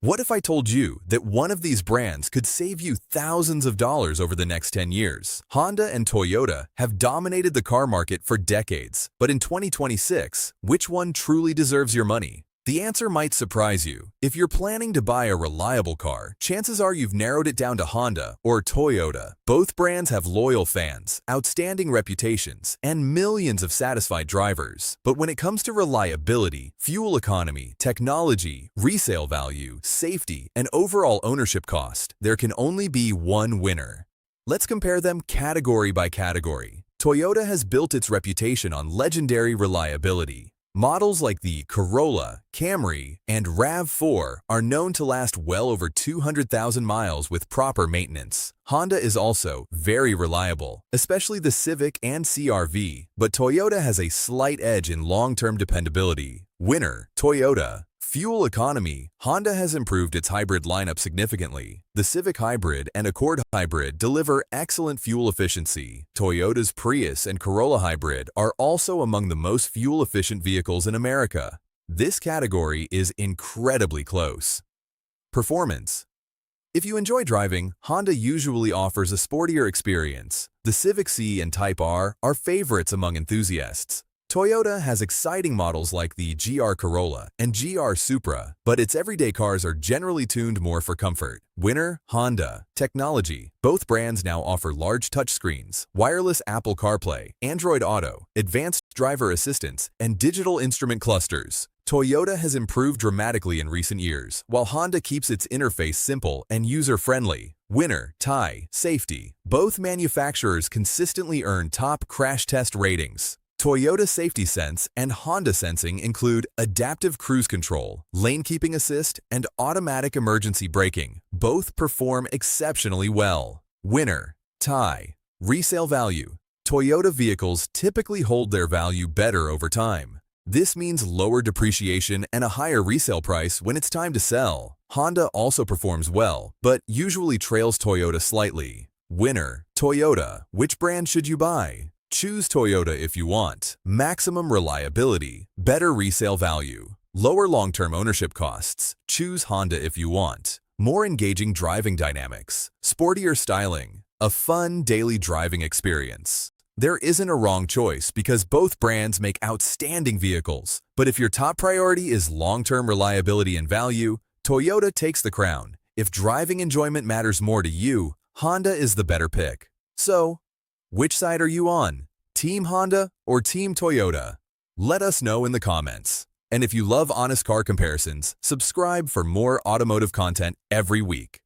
What if I told you that one of these brands could save you thousands of dollars over the next 10 years? Honda and Toyota have dominated the car market for decades, but in 2026, which one truly deserves your money? The answer might surprise you. If you're planning to buy a reliable car, chances are you've narrowed it down to Honda or Toyota. Both brands have loyal fans, outstanding reputations, and millions of satisfied drivers. But when it comes to reliability, fuel economy, technology, resale value, safety, and overall ownership cost, there can only be one winner. Let's compare them category by category. Toyota has built its reputation on legendary reliability. Models like the Corolla, Camry, and RAV4 are known to last well over 200,000 miles with proper maintenance. Honda is also very reliable, especially the Civic and CR-V, but Toyota has a slight edge in long-term dependability. Winner, Toyota. Fuel economy. Honda has improved its hybrid lineup significantly. The Civic Hybrid and Accord Hybrid deliver excellent fuel efficiency. Toyota's Prius and Corolla Hybrid are also among the most fuel-efficient vehicles in America. This category is incredibly close. Performance. If you enjoy driving, Honda usually offers a sportier experience. The Civic C and Type R are favorites among enthusiasts. Toyota has exciting models like the GR Corolla and GR Supra, but its everyday cars are generally tuned more for comfort. Winner, Honda. Technology. Both brands now offer large touchscreens, wireless Apple CarPlay, Android Auto, advanced driver assistance, and digital instrument clusters. Toyota has improved dramatically in recent years, while Honda keeps its interface simple and user-friendly. Winner, Thai. Safety. Both manufacturers consistently earn top crash test ratings. Toyota Safety Sense and Honda Sensing include adaptive cruise control, lane keeping assist, and automatic emergency braking. Both perform exceptionally well. Winner, Thai. Resale value. Toyota vehicles typically hold their value better over time. This means lower depreciation and a higher resale price when it's time to sell. Honda also performs well, but usually trails Toyota slightly. Winner, Toyota. Which brand should you buy? Choose Toyota if you want maximum reliability, better resale value, lower long-term ownership costs. Choose Honda if you want more engaging driving dynamics, sportier styling, a fun daily driving experience. There isn't a wrong choice because both brands make outstanding vehicles. But if your top priority is long-term reliability and value, Toyota takes the crown. If driving enjoyment matters more to you, Honda is the better pick. So, which side are you on? Team Honda or Team Toyota? Let us know in the comments. And if you love honest car comparisons, subscribe for more automotive content every week.